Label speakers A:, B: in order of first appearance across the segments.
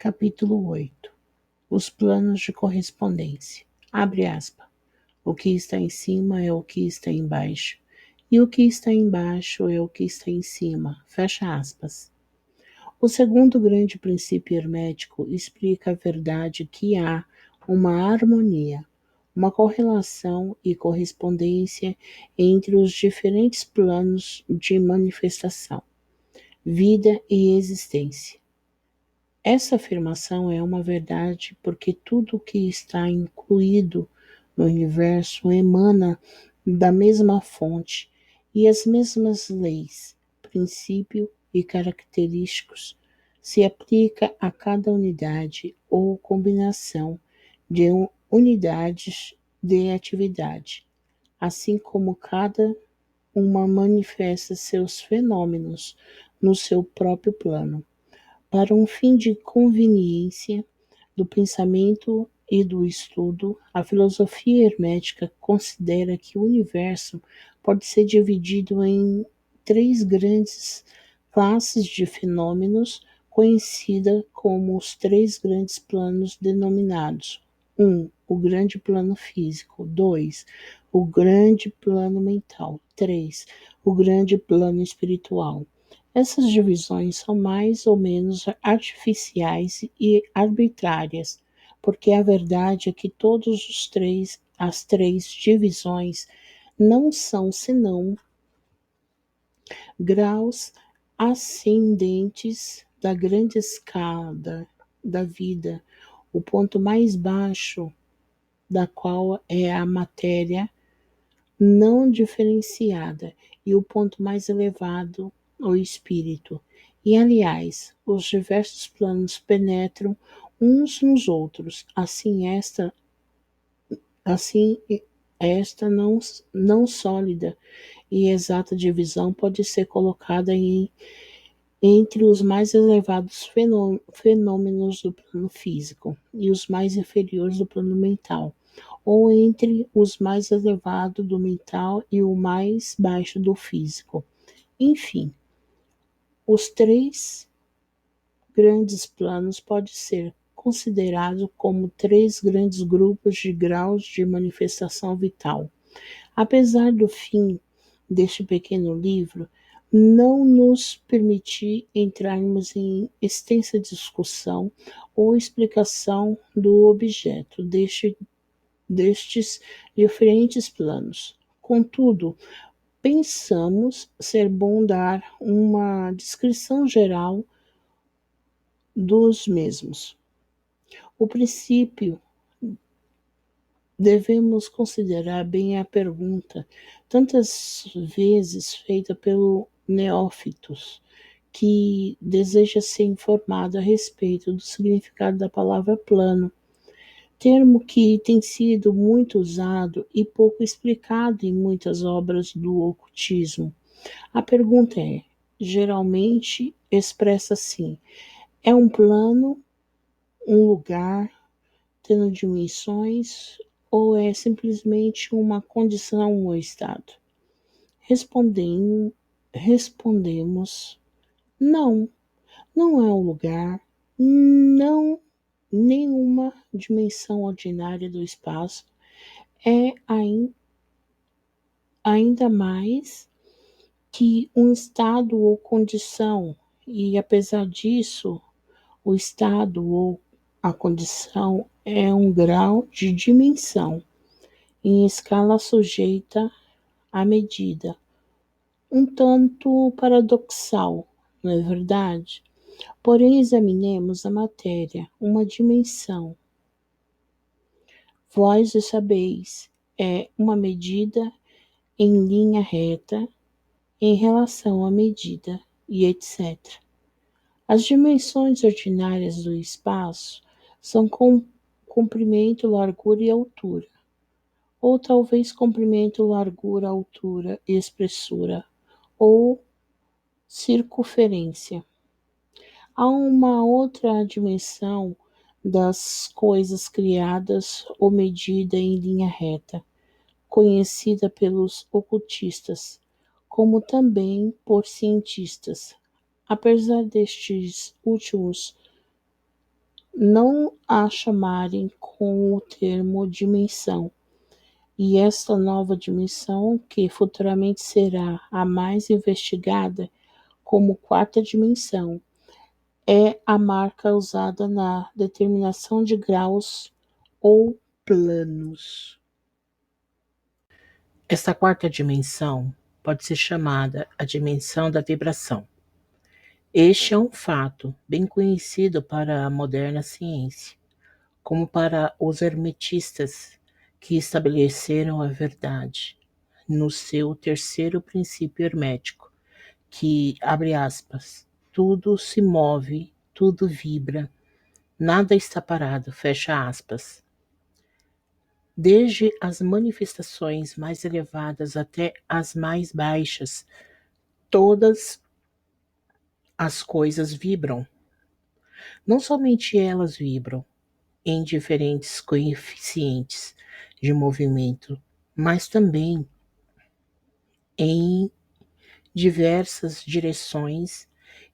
A: Capítulo 8. Os planos de correspondência. Abre aspas. O que está em cima é o que está embaixo, e o que está embaixo é o que está em cima. Fecha aspas. O segundo grande princípio hermético explica a verdade que há uma harmonia, uma correlação e correspondência entre os diferentes planos de manifestação, vida e existência. Essa afirmação é uma verdade porque tudo o que está incluído no universo emana da mesma fonte e as mesmas leis, princípios e característicos se aplica a cada unidade ou combinação de unidades de atividade, assim como cada uma manifesta seus fenômenos no seu próprio plano. Para um fim de conveniência do pensamento e do estudo, a filosofia hermética considera que o universo pode ser dividido em três grandes classes de fenômenos, conhecida como os três grandes planos denominados: 1. O grande plano físico. 2. O grande plano mental. 3. O grande plano espiritual. Essas divisões são mais ou menos artificiais e arbitrárias, porque a verdade é que as três divisões não são senão graus ascendentes da grande escada da vida, o ponto mais baixo da qual é a matéria não diferenciada e o ponto mais elevado, o espírito. E, aliás, os diversos planos penetram uns nos outros. Assim esta não sólida e exata divisão pode ser colocada entre os mais elevados fenômenos do plano físico e os mais inferiores do plano mental, ou entre os mais elevados do mental e o mais baixo do físico. Enfim, os três grandes planos podem ser considerados como três grandes grupos de graus de manifestação vital. Apesar do fim deste pequeno livro não nos permitir entrarmos em extensa discussão ou explicação do objeto destes diferentes planos. Contudo, pensamos ser bom dar uma descrição geral dos mesmos. O princípio devemos considerar bem a pergunta, tantas vezes feita pelo neófitos, que deseja ser informado a respeito do significado da palavra plano, termo que tem sido muito usado e pouco explicado em muitas obras do ocultismo. A pergunta é, geralmente, expressa assim: é um plano, um lugar, tendo dimensões, ou é simplesmente uma condição ou estado? Respondemos: não, não é um lugar, não nenhuma dimensão ordinária do espaço, é ainda mais que um estado ou condição, e apesar disso, o estado ou a condição é um grau de dimensão em escala sujeita à medida. Um tanto paradoxal, não é verdade? Porém, examinemos a matéria, uma dimensão. Vós o sabeis, é uma medida em linha reta em relação à medida, e etc. As dimensões ordinárias do espaço são comprimento, largura e altura, ou talvez comprimento, largura, altura e espessura, ou circunferência. Há uma outra dimensão das coisas criadas ou medida em linha reta, conhecida pelos ocultistas, como também por cientistas. Apesar destes últimos não a chamarem com o termo dimensão. E esta nova dimensão, que futuramente será a mais investigada como quarta dimensão, é a marca usada na determinação de graus ou planos. Esta quarta dimensão pode ser chamada a dimensão da vibração. Este é um fato bem conhecido para a moderna ciência, como para os hermetistas, que estabeleceram a verdade no seu terceiro princípio hermético, que, abre aspas, tudo se move, tudo vibra, nada está parado, fecha aspas. Desde as manifestações mais elevadas até as mais baixas, todas as coisas vibram. Não somente elas vibram em diferentes coeficientes de movimento, mas também em diversas direções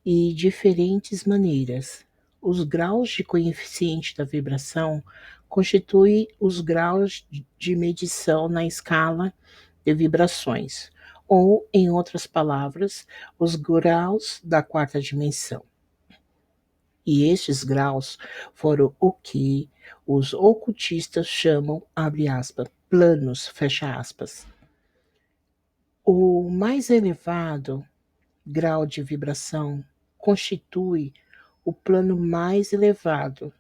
A: e diferentes maneiras. Os graus de coeficiente da vibração constituem os graus de medição na escala de vibrações, ou, em outras palavras, os graus da quarta dimensão. E estes graus foram o que os ocultistas chamam, abre aspas, planos, fecha aspas. O mais elevado grau de vibração constitui o plano mais elevado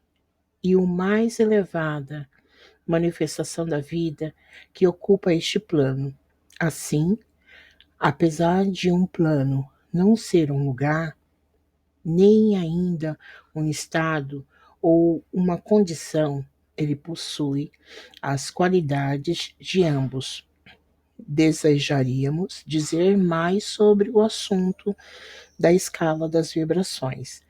A: e o mais elevada manifestação da vida que ocupa este plano. Assim, apesar de um plano não ser um lugar, nem ainda um estado ou uma condição, ele possui as qualidades de ambos. Desejaríamos dizer mais sobre o assunto da escala das vibrações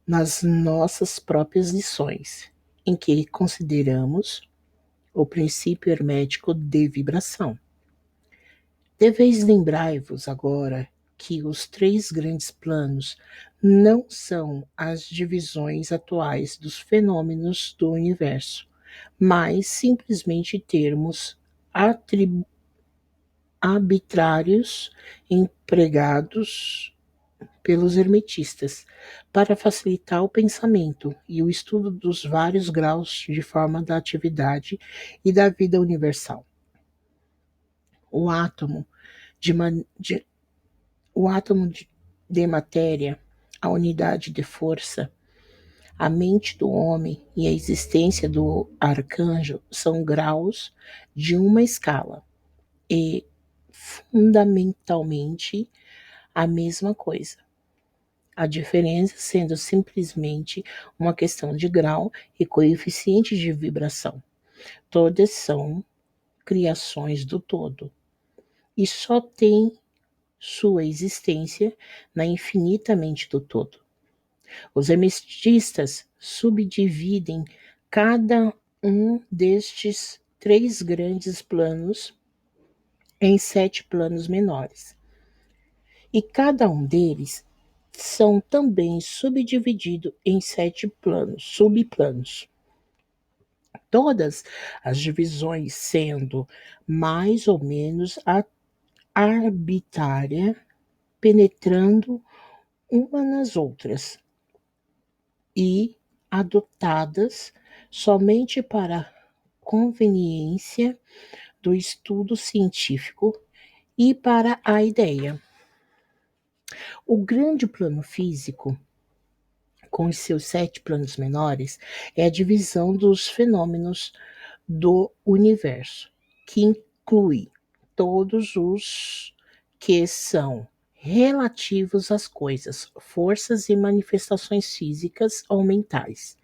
A: nas nossas próprias lições, em que consideramos o princípio hermético de vibração. Deveis lembrai-vos agora que os três grandes planos não são as divisões atuais dos fenômenos do universo, mas simplesmente termos arbitrários empregados pelos hermetistas para facilitar o pensamento e o estudo dos vários graus de forma da atividade e da vida universal. O átomo de, o átomo de matéria, a unidade de força, a mente do homem e a existência do arcanjo são graus de uma escala e, fundamentalmente, a mesma coisa. A diferença sendo simplesmente uma questão de grau e coeficiente de vibração. Todas são criações do todo e só têm sua existência na infinita mente do todo. Os hermetistas subdividem cada um destes três grandes planos em 7 planos menores. E cada um deles são também subdivididos em 7 planos, subplanos. Todas as divisões sendo mais ou menos arbitrária, penetrando uma nas outras e adotadas somente para conveniência do estudo científico e para a ideia. O grande plano físico, com os seus 7 planos menores, é a divisão dos fenômenos do universo, que inclui todos os que são relativos às coisas, forças e manifestações físicas ou mentais.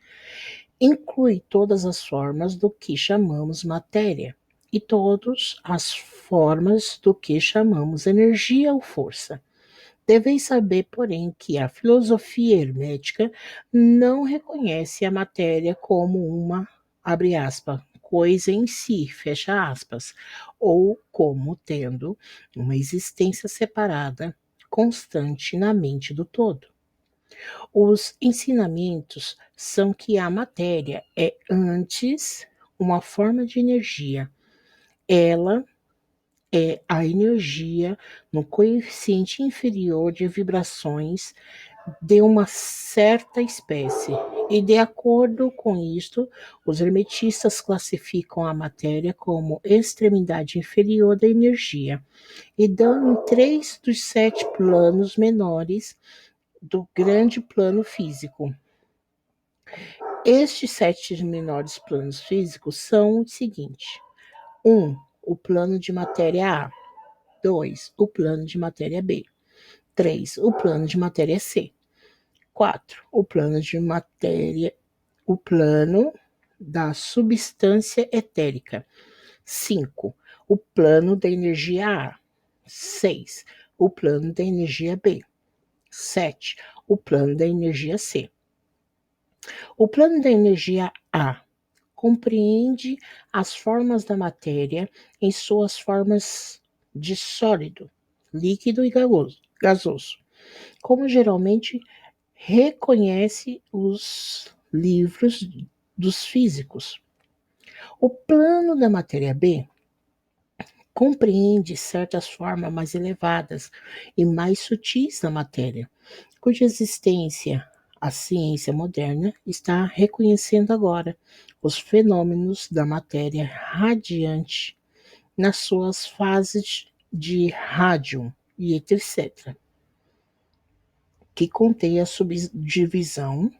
A: Inclui todas as formas do que chamamos matéria e todas as formas do que chamamos energia ou força. Deveis saber, porém, que a filosofia hermética não reconhece a matéria como uma, abre aspas, coisa em si, fecha aspas, ou como tendo uma existência separada, constante na mente do todo. Os ensinamentos são que a matéria é antes uma forma de energia. Ela é a energia no coeficiente inferior de vibrações de uma certa espécie. E de acordo com isto, os hermetistas classificam a matéria como extremidade inferior da energia e dão em 3 dos 7 planos menores do grande plano físico. Estes 7 menores planos físicos são os seguintes: 1. O plano de matéria A. 2. O plano de matéria B. 3. O plano de matéria C. 4. O plano da substância etérica. 5. O plano da energia A. 6. O plano da energia B. 7. O plano da energia C. O plano da energia A compreende as formas da matéria em suas formas de sólido, líquido e gasoso, como geralmente reconhece os livros dos físicos. O plano da matéria B compreende certas formas mais elevadas e mais sutis da matéria, cuja existência a ciência moderna está reconhecendo agora os fenômenos da matéria radiante nas suas fases de rádio e etc., que contém a subdivisão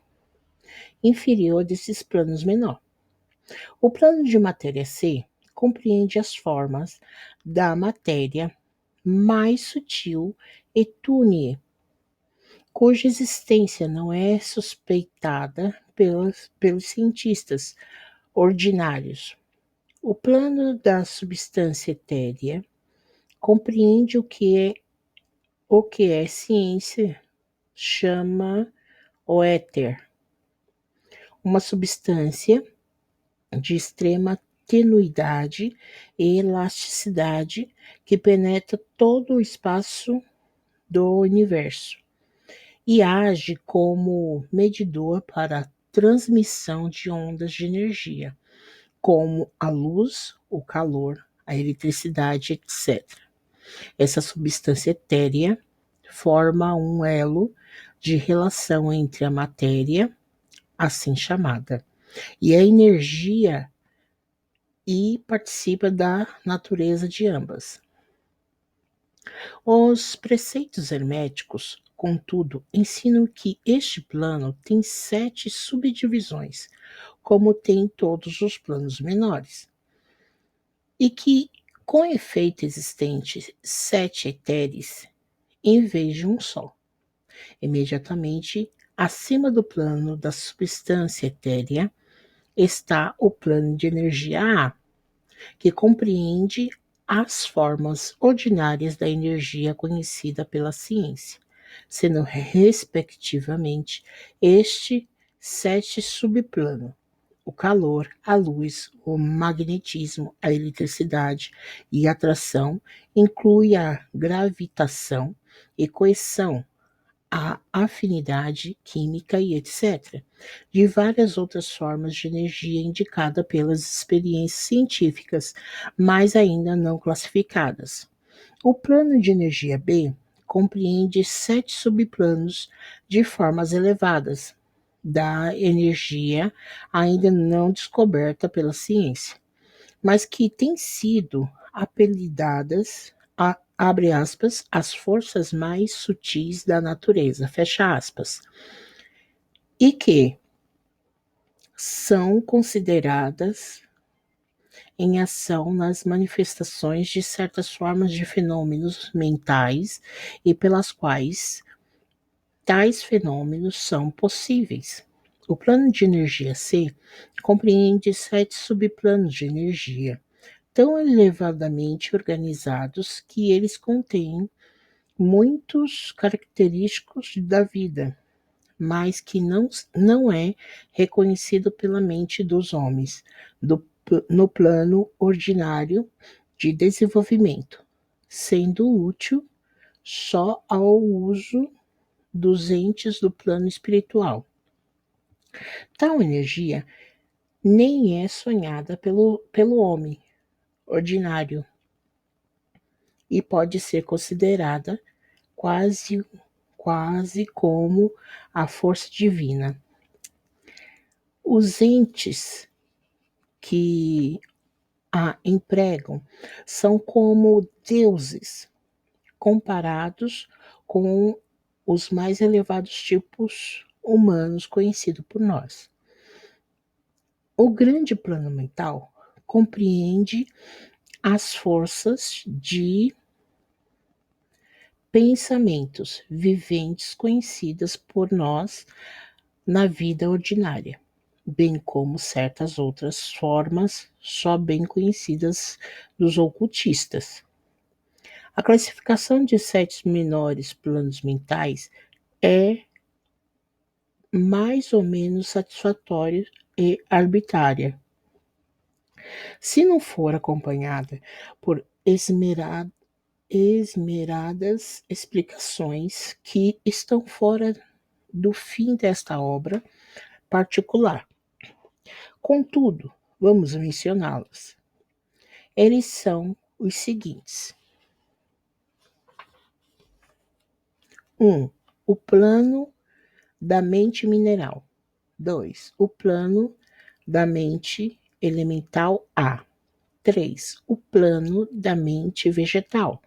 A: inferior desses planos menores. O plano de matéria C compreende as formas da matéria mais sutil e túnue, cuja existência não é suspeitada pelos cientistas ordinários. O plano da substância etérea compreende o que a ciência chama o éter, uma substância de extrema tenuidade e elasticidade que penetra todo o espaço do universo e age como medidor para a transmissão de ondas de energia, como a luz, o calor, a eletricidade, etc. Essa substância etérea forma um elo de relação entre a matéria, assim chamada, e a energia e participa da natureza de ambas. Os preceitos herméticos, contudo, ensinam que este plano tem 7 subdivisões, como tem todos os planos menores, e que, com efeito existente 7 eteres em vez de um só. Imediatamente acima do plano da substância etérea está o plano de energia A, que compreende as formas ordinárias da energia conhecida pela ciência, sendo respectivamente este 7 subplanos: o calor, a luz, o magnetismo, a eletricidade e a atração, inclui a gravitação e coerção, a afinidade química e etc., de várias outras formas de energia indicada pelas experiências científicas, mas ainda não classificadas. O plano de energia B compreende 7 subplanos de formas elevadas da energia ainda não descoberta pela ciência, mas que têm sido apelidadas abre aspas, as forças mais sutis da natureza, fecha aspas, e que são consideradas em ação nas manifestações de certas formas de fenômenos mentais e pelas quais tais fenômenos são possíveis. O plano de energia C compreende 7 subplanos de energia, tão elevadamente organizados que eles contêm muitos característicos da vida, mas que não é reconhecido pela mente dos homens no plano ordinário de desenvolvimento, sendo útil só ao uso dos entes do plano espiritual. Tal energia nem é sonhada pelo homem ordinário e pode ser considerada quase como a força divina. Os entes que a empregam são como deuses comparados com os mais elevados tipos humanos conhecidos por nós. O grande plano mental compreende as forças de pensamentos viventes conhecidas por nós na vida ordinária, bem como certas outras formas só bem conhecidas dos ocultistas. A classificação de 7 menores planos mentais é mais ou menos satisfatória e arbitrária, se não for acompanhada por esmeradas explicações que estão fora do fim desta obra particular. Contudo, vamos mencioná-las. Eles são os seguintes: 1. O plano da mente mineral. 2. O plano da mente elemental A. 3. O plano da mente vegetal.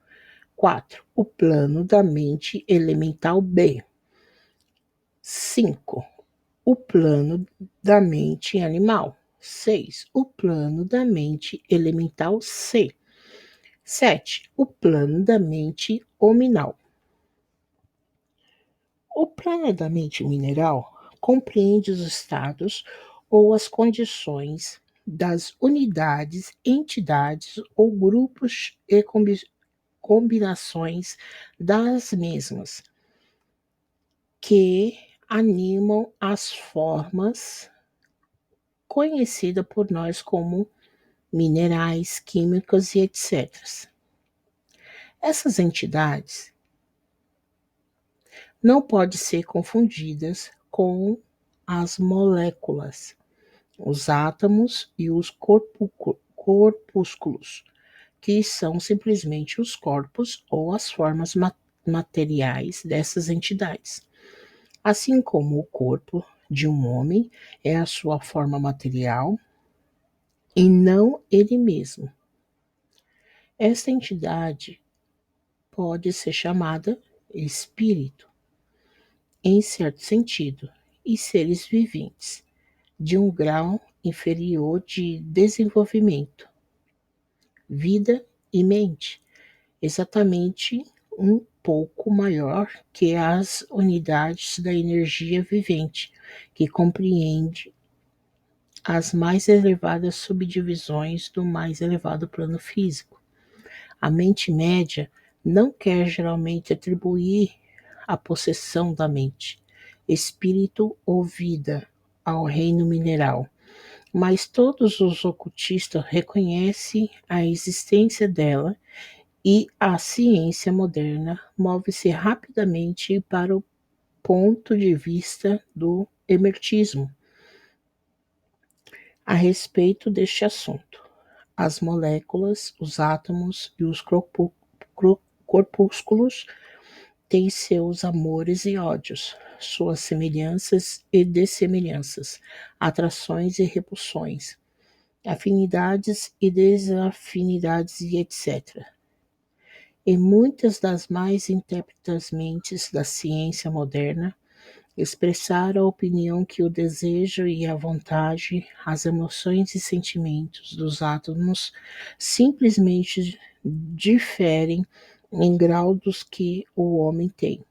A: 4. O plano da mente elemental B. 5. O plano da mente animal. 6. O plano da mente elemental C. 7. O plano da mente hominal. O plano da mente mineral compreende os estados ou as condições das unidades, entidades ou grupos e combinações das mesmas que animam as formas conhecidas por nós como minerais, químicos e etc. Essas entidades não podem ser confundidas com as moléculas, os átomos e os corpúsculos, que são simplesmente os corpos ou as formas materiais dessas entidades. Assim como o corpo de um homem é a sua forma material e não ele mesmo. Esta entidade pode ser chamada espírito, em certo sentido, e seres viventes de um grau inferior de desenvolvimento, vida e mente, exatamente um pouco maior que as unidades da energia vivente, que compreende as mais elevadas subdivisões do mais elevado plano físico. A mente média não quer geralmente atribuir a possessão da mente, espírito ou vida ao reino mineral, mas todos os ocultistas reconhecem a existência dela e a ciência moderna move-se rapidamente para o ponto de vista do hermetismo a respeito deste assunto. As moléculas, os átomos e os corpúsculos têm seus amores e ódios, suas semelhanças e dessemelhanças, atrações e repulsões, afinidades e desafinidades e etc. E muitas das mais intérpretas mentes da ciência moderna expressaram a opinião que o desejo e a vontade, as emoções e sentimentos dos átomos simplesmente diferem em grau dos que o homem tem.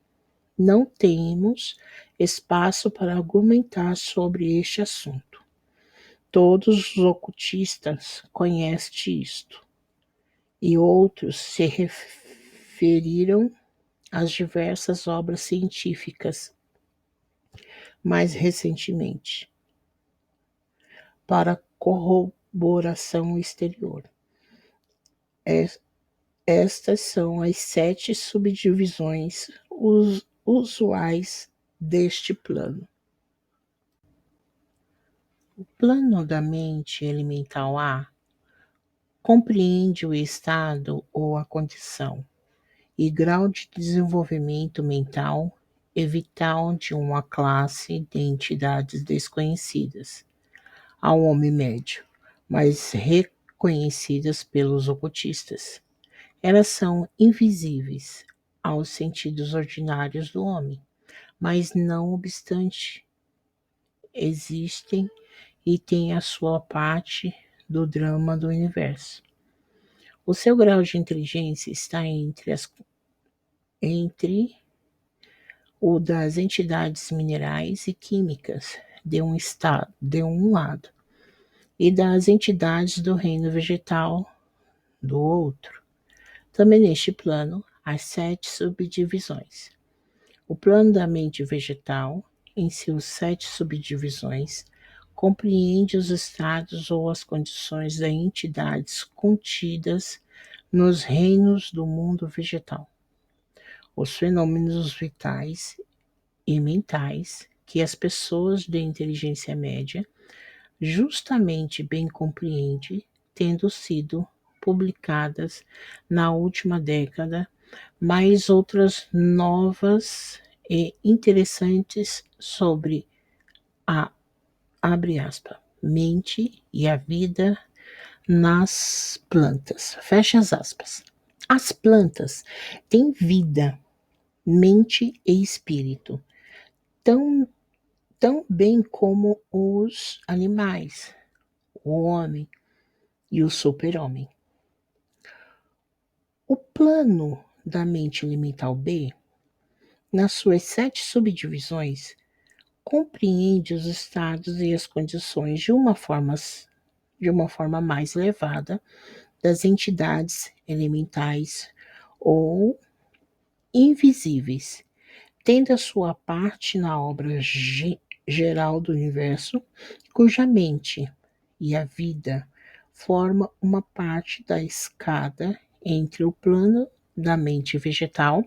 A: Não temos espaço para argumentar sobre este assunto. Todos os ocultistas conhecem isto, e outros se referiram às diversas obras científicas mais recentemente, para corroboração exterior. Estas são as 7 subdivisões usuais deste plano. O plano da mente elemental A compreende o estado ou a condição e grau de desenvolvimento mental e vital de uma classe de entidades desconhecidas ao homem médio, mas reconhecidas pelos ocultistas. Elas são invisíveis aos sentidos ordinários do homem, mas não obstante existem e têm a sua parte do drama do universo. O seu grau de inteligência está entre o das entidades minerais e químicas de um lado, e das entidades do reino vegetal do outro. Também neste plano, há 7 subdivisões. O plano da mente vegetal, em seus 7 subdivisões, compreende os estados ou as condições das entidades contidas nos reinos do mundo vegetal. Os fenômenos vitais e mentais que as pessoas de inteligência média justamente bem compreendem, tendo sido publicadas na última década, mais outras novas e interessantes sobre a, abre aspas, mente e a vida nas plantas, fecha as aspas. As plantas têm vida, mente e espírito, tão, tão bem como os animais, o homem e o super-homem. O plano da mente elemental B, nas suas 7 subdivisões, compreende os estados e as condições de uma forma mais elevada das entidades elementais ou invisíveis, tendo a sua parte na obra geral do universo, cuja mente e a vida forma uma parte da escada entre o plano da mente vegetal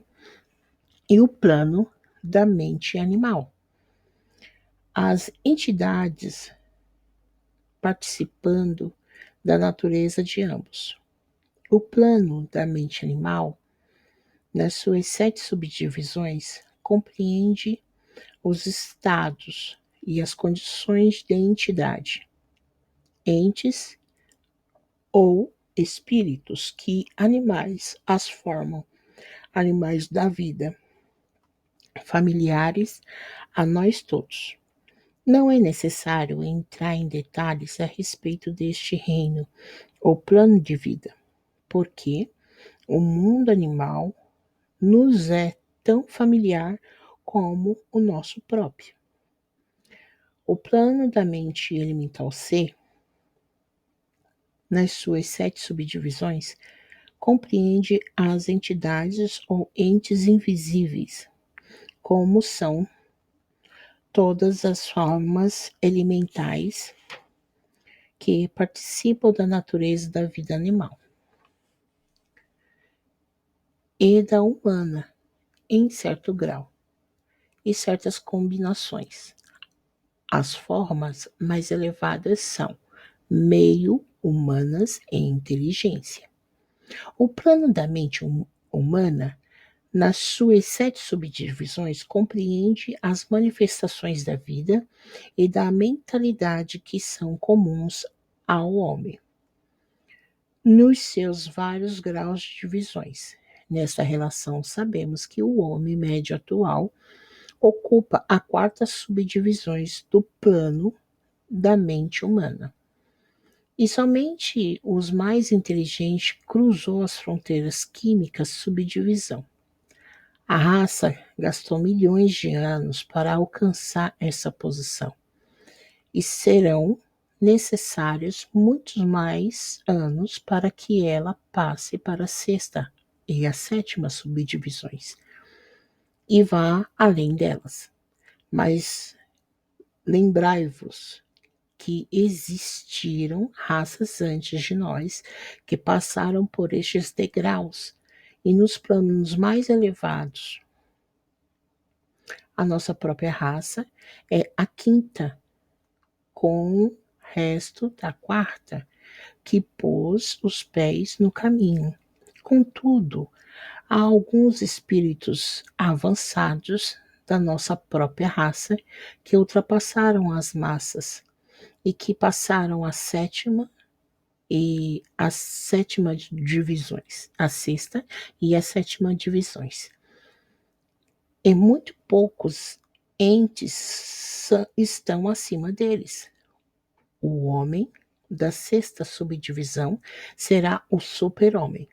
A: e o plano da mente animal. As entidades participando da natureza de ambos. O plano da mente animal, nas suas 7 subdivisões, compreende os estados e as condições de entidade, entes ou espíritos que animais as formam, animais da vida, familiares a nós todos. Não é necessário entrar em detalhes a respeito deste reino ou plano de vida, porque o mundo animal nos é tão familiar como o nosso próprio. O plano da mente elemental C, nas suas 7 subdivisões, compreende as entidades ou entes invisíveis, como são todas as formas elementais que participam da natureza da vida animal e da humana, em certo grau e certas combinações. As formas mais elevadas são meio humanas em inteligência. O plano da mente humana, nas suas 7 subdivisões, compreende as manifestações da vida e da mentalidade que são comuns ao homem, nos seus vários graus de divisões. Nesta relação, sabemos que o homem médio atual ocupa a 4ª subdivisões do plano da mente humana. E somente os mais inteligentes cruzou as fronteiras químicas subdivisão. A raça gastou milhões de anos para alcançar essa posição, e serão necessários muitos mais anos para que ela passe para a 6ª e a 7ª subdivisões, e vá além delas. Mas lembrai-vos que existiram raças antes de nós que passaram por estes degraus, e nos planos mais elevados A nossa própria raça é a quinta, com o resto da quarta, que pôs os pés no caminho. Contudo, há alguns espíritos avançados da nossa própria raça que ultrapassaram as massas e que passaram a sétima divisões, a sexta e a sétima divisões. E muito poucos entes estão acima deles. O homem da sexta subdivisão será o super-homem,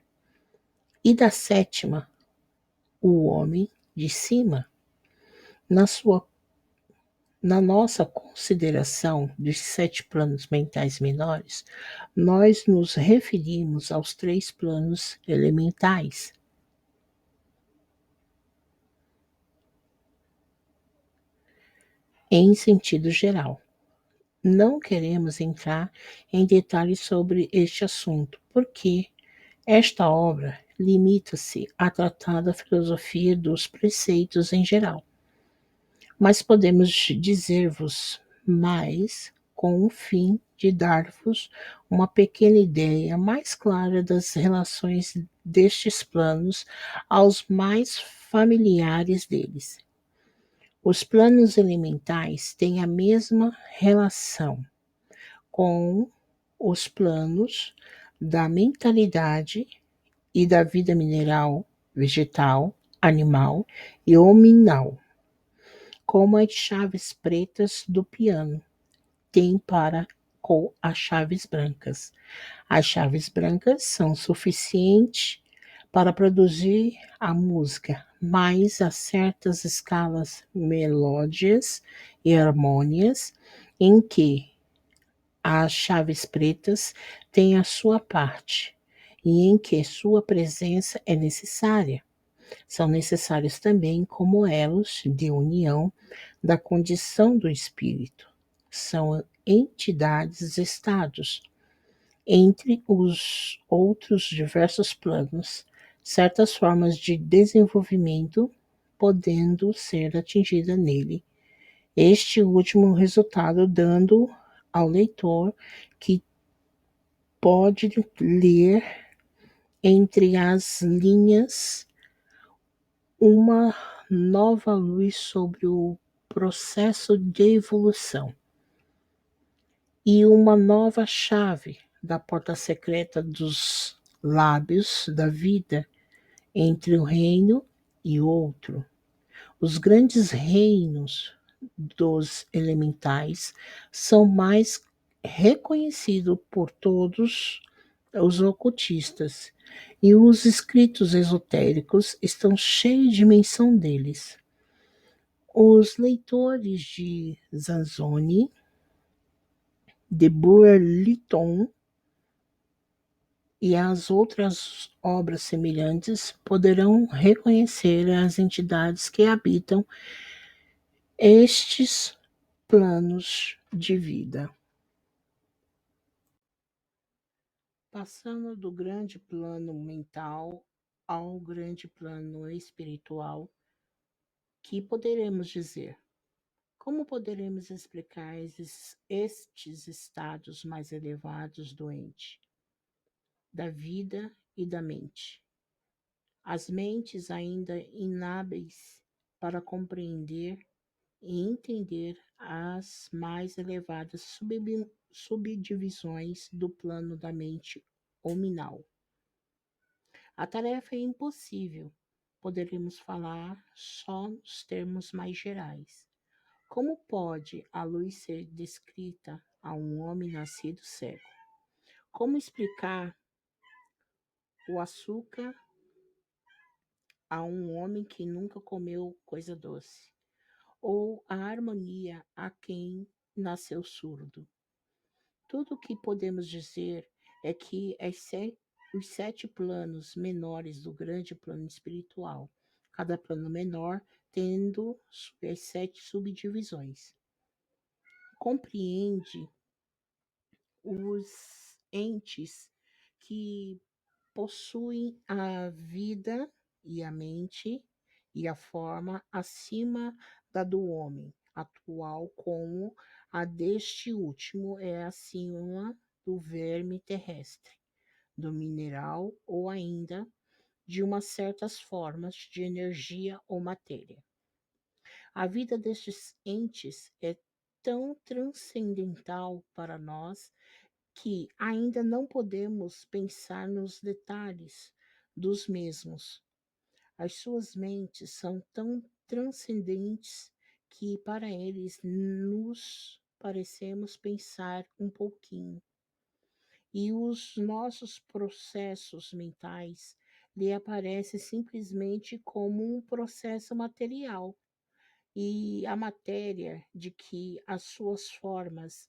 A: e da sétima, o homem de cima. Na sua Na nossa consideração dos 7 planos mentais menores, nós nos referimos aos 3 planos elementais. Em sentido geral, não queremos entrar em detalhes sobre este assunto, porque esta obra limita-se a tratar da filosofia dos preceitos em geral. Mas podemos dizer-vos mais com o fim de dar-vos uma pequena ideia mais clara das relações destes planos aos mais familiares deles. Os planos elementais têm a mesma relação com os planos da mentalidade e da vida mineral, vegetal, animal e hominal, como as chaves pretas do piano têm para com as chaves brancas. As chaves brancas são suficientes para produzir a música, mas há certas escalas melódias e harmônias em que as chaves pretas têm a sua parte e em que sua presença é necessária. São necessários também como elos de união da condição do espírito. São entidades, estados, entre os outros diversos planos, certas formas de desenvolvimento podendo ser atingida nele. Este último resultado dando ao leitor que pode ler entre as linhas uma nova luz sobre o processo de evolução e uma nova chave da porta secreta dos lábios da vida entre um reino e outro. Os grandes reinos dos elementais são mais reconhecidos por todos os ocultistas, e os escritos esotéricos estão cheios de menção deles. Os leitores de Zanzoni, de Boer-Lytton e as outras obras semelhantes poderão reconhecer as entidades que habitam estes planos de vida. Passando do grande plano mental ao grande plano espiritual, que poderemos dizer? Como poderemos explicar estes estados mais elevados do ente, da vida e da mente? As mentes ainda inábeis para compreender e entender as mais elevadas subdivisões do plano da mente hominal. A tarefa é impossível. Poderemos falar só nos termos mais gerais. Como pode a luz ser descrita a um homem nascido cego? Como explicar o açúcar a um homem que nunca comeu coisa doce? Ou a harmonia a quem nasceu surdo? Tudo o que podemos dizer é que os 7 planos menores do grande plano espiritual, cada plano menor tendo as 7 subdivisões, compreende os entes que possuem a vida e a mente e a forma acima da do homem atual, como a deste último é acima do verme terrestre, do mineral ou ainda de umas certas formas de energia ou matéria. A vida destes entes é tão transcendental para nós que ainda não podemos pensar nos detalhes dos mesmos. As suas mentes são tão transcendentes que para eles nos parecemos pensar um pouquinho. E os nossos processos mentais lhe aparecem simplesmente como um processo material. E a matéria de que as suas formas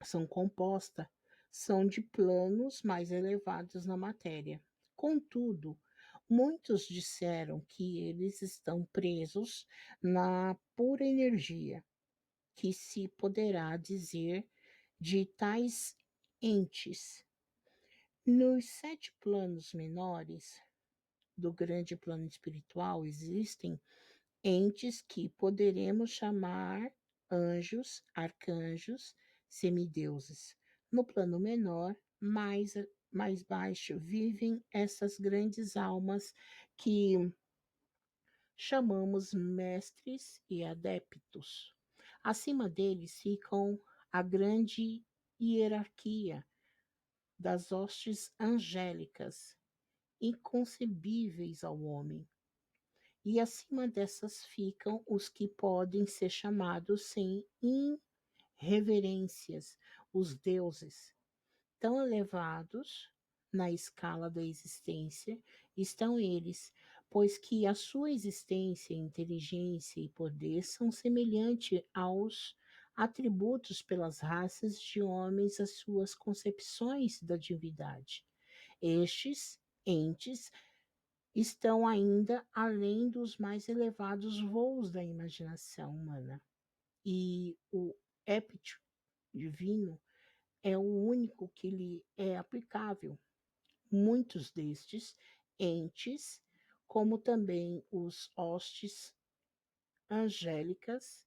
A: são compostas são de planos mais elevados na matéria. Contudo, muitos disseram que eles estão presos na pura energia, que se poderá dizer de tais entes. Nos 7 planos menores do grande plano espiritual existem entes que poderemos chamar anjos, arcanjos, semideuses. No plano menor, mais baixo, vivem essas grandes almas que chamamos mestres e adeptos. Acima deles ficam a grande hierarquia das hostes angélicas, inconcebíveis ao homem. E acima dessas ficam os que podem ser chamados sem irreverências, os deuses. Tão elevados na escala da existência estão eles, pois que a sua existência, inteligência e poder são semelhantes aos atributos pelas raças de homens às suas concepções da divindade. Estes entes estão ainda além dos mais elevados voos da imaginação humana. E o épito divino é o único que lhe é aplicável. Muitos destes entes, como também os hostes angélicas,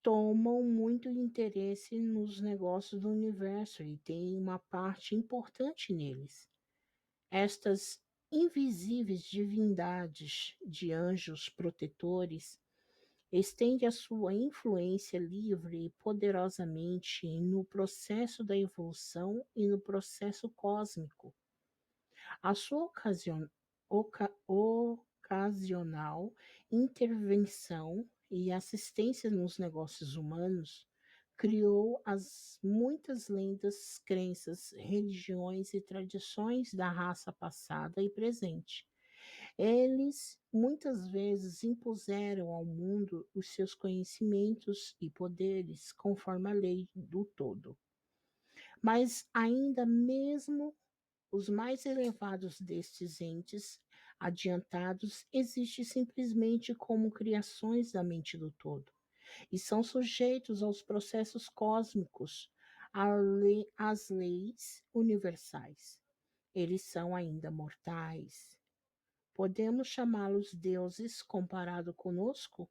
A: tomam muito interesse nos negócios do universo e têm uma parte importante neles. Estas invisíveis divindades de anjos protetores estendem a sua influência livre e poderosamente no processo da evolução e no processo cósmico. A sua ocasional intervenção e assistência nos negócios humanos criou as muitas lendas, crenças, religiões e tradições da raça passada e presente. Eles muitas vezes impuseram ao mundo os seus conhecimentos e poderes conforme a lei do todo. Mas ainda mesmo os mais elevados destes entes adiantados existem simplesmente como criações da mente do todo e são sujeitos aos processos cósmicos, às leis universais. Eles são ainda mortais. Podemos chamá-los deuses comparado conosco,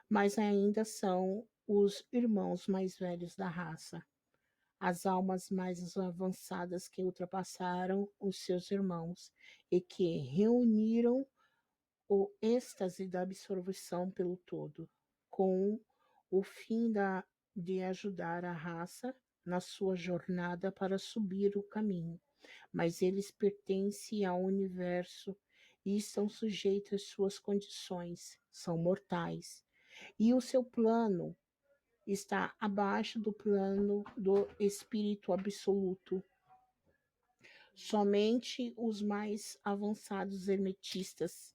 A: mas ainda são os irmãos mais velhos da raça, as almas mais avançadas que ultrapassaram os seus irmãos e que reuniram o êxtase da absorção pelo todo, com o fim de ajudar a raça na sua jornada para subir o caminho. Mas eles pertencem ao universo e estão sujeitos às suas condições, são mortais. E o seu plano está abaixo do plano do espírito absoluto. Somente os mais avançados hermetistas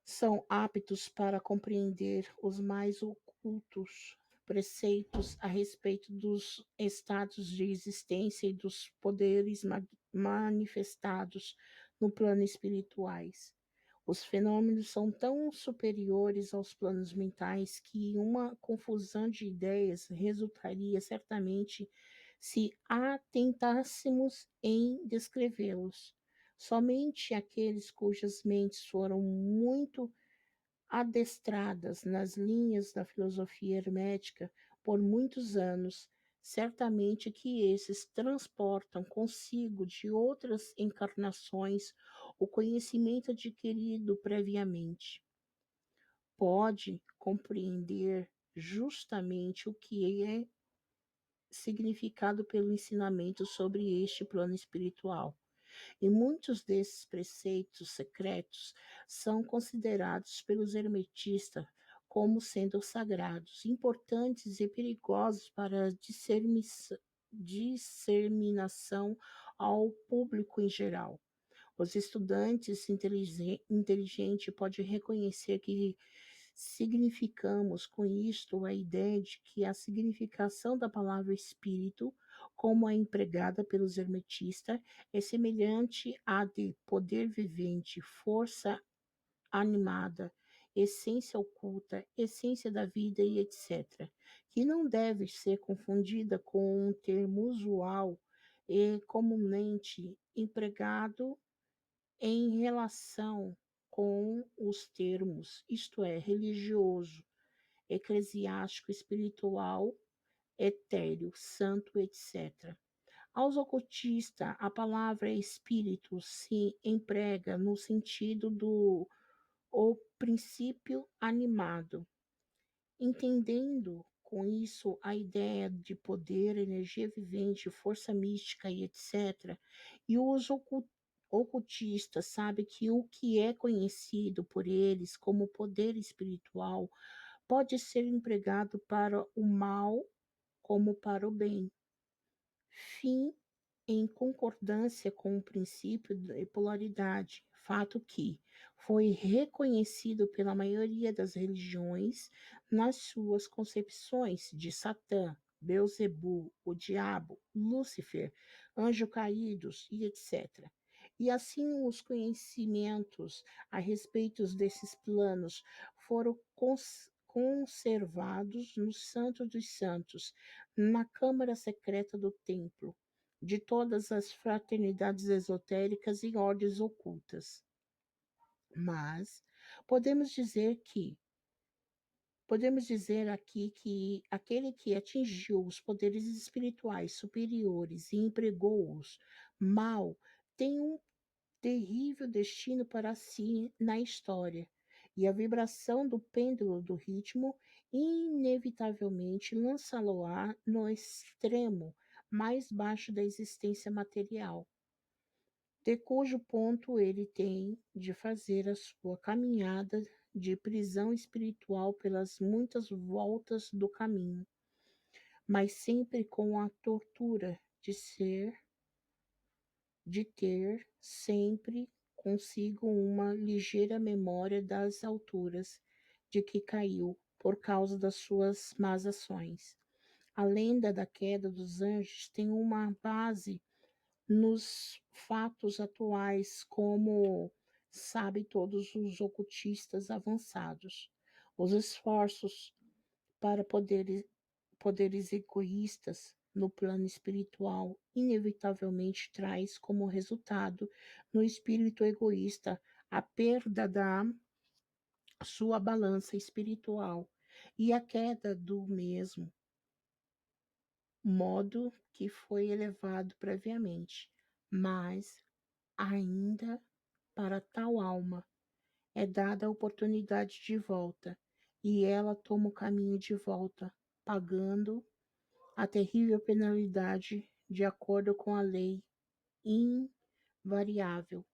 A: são aptos para compreender os mais ocultos preceitos a respeito dos estados de existência e dos poderes manifestados no plano espirituais. Os fenômenos são tão superiores aos planos mentais que uma confusão de ideias resultaria certamente se atentássemos em descrevê-los. Somente aqueles cujas mentes foram muito adestradas nas linhas da filosofia hermética por muitos anos, certamente que esses transportam consigo de outras encarnações o conhecimento adquirido previamente. Pode compreender justamente o que é significado pelo ensinamento sobre este plano espiritual. E muitos desses preceitos secretos são considerados pelos hermetistas como sendo sagrados, importantes e perigosos para a disseminação ao público em geral. Os estudantes inteligentes podem reconhecer que significamos com isto a ideia de que a significação da palavra espírito, como é empregada pelos hermetistas, é semelhante à de poder vivente, força animada, essência oculta, essência da vida e etc., que não deve ser confundida com um termo usual e comumente empregado em relação com os termos, isto é, religioso, eclesiástico, espiritual, etéreo, santo, etc. Aos ocultistas, a palavra espírito se emprega no sentido do o princípio animado, entendendo com isso a ideia de poder, energia vivente, força mística e etc. E os ocultistas sabem que o que é conhecido por eles como poder espiritual pode ser empregado para o mal como para o bem. Fim em concordância com o princípio da polaridade, fato que foi reconhecido pela maioria das religiões nas suas concepções de Satã, Beuzebu, o diabo, Lúcifer, anjos caídos e etc. E assim os conhecimentos a respeito desses planos foram conservados no Santo dos Santos, na câmara secreta do templo, de todas as fraternidades esotéricas e ordens ocultas. Mas podemos dizer aqui que aquele que atingiu os poderes espirituais superiores e empregou-os mal tem um terrível destino para si na história, e a vibração do pêndulo do ritmo inevitavelmente lançá-lo-á no extremo mais baixo da existência material, de cujo ponto ele tem de fazer a sua caminhada de prisão espiritual pelas muitas voltas do caminho, mas sempre com a tortura de ter sempre consigo uma ligeira memória das alturas de que caiu por causa das suas más ações. A lenda da queda dos anjos tem uma base nos fatos atuais, como sabem todos os ocultistas avançados. Os esforços para poderes egoístas no plano espiritual inevitavelmente traz como resultado no espírito egoísta a perda da sua balança espiritual e a queda do mesmo modo que foi elevado previamente, mas ainda para tal alma é dada a oportunidade de volta, e ela toma o caminho de volta, pagando a terrível penalidade de acordo com a lei invariável.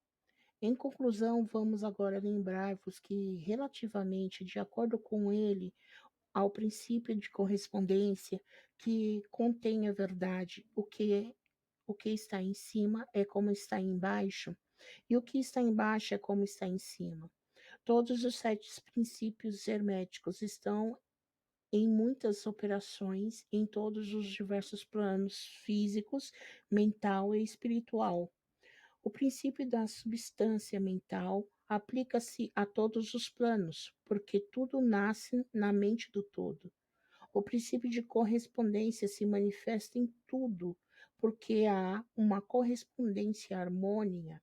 A: Em conclusão, vamos agora lembrar-vos que, relativamente, de acordo com ele, ao princípio de correspondência que contém a verdade, o que está em cima é como está embaixo, e o que está embaixo é como está em cima. Todos os 7 princípios herméticos estão em muitas operações em todos os diversos planos físicos, mental e espiritual. O princípio da substância mental aplica-se a todos os planos, porque tudo nasce na mente do todo. O princípio de correspondência se manifesta em tudo, porque há uma correspondência harmônica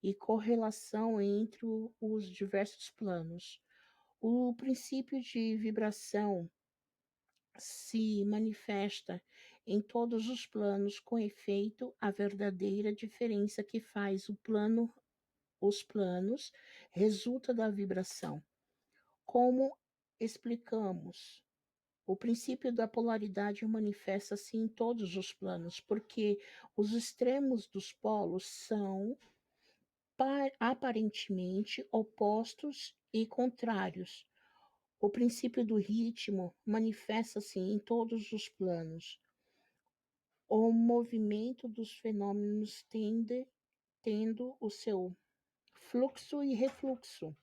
A: e correlação entre os diversos planos. O princípio de vibração se manifesta em todos os planos, com efeito, a verdadeira diferença que faz os planos resulta da vibração. Como explicamos? O princípio da polaridade manifesta-se em todos os planos, porque os extremos dos polos são aparentemente opostos e contrários. O princípio do ritmo manifesta-se em todos os planos. O movimento dos fenômenos tendo o seu fluxo e refluxo,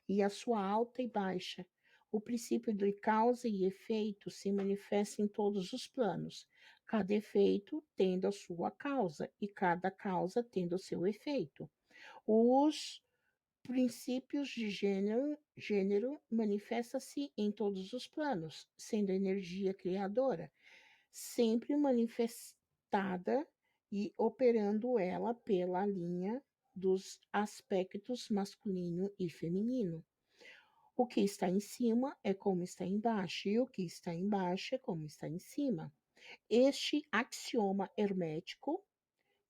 A: e a sua alta e baixa. O princípio de causa e efeito se manifesta em todos os planos, cada efeito tendo a sua causa e cada causa tendo o seu efeito. Os princípios de gênero manifesta-se em todos os planos, sendo energia criadora, sempre manifestada e operando ela pela linha dos aspectos masculino e feminino. O que está em cima é como está embaixo, e o que está embaixo é como está em cima. Este axioma hermético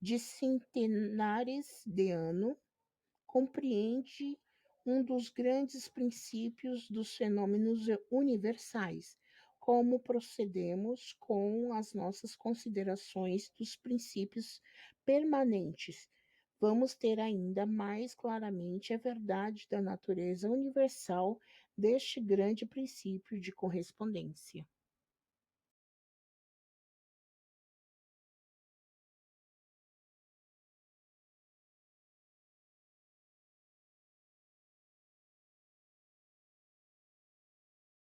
A: de centenares de anos compreende um dos grandes princípios dos fenômenos universais. Como procedemos com as nossas considerações dos princípios permanentes, vamos ter ainda mais claramente a verdade da natureza universal deste grande princípio de correspondência.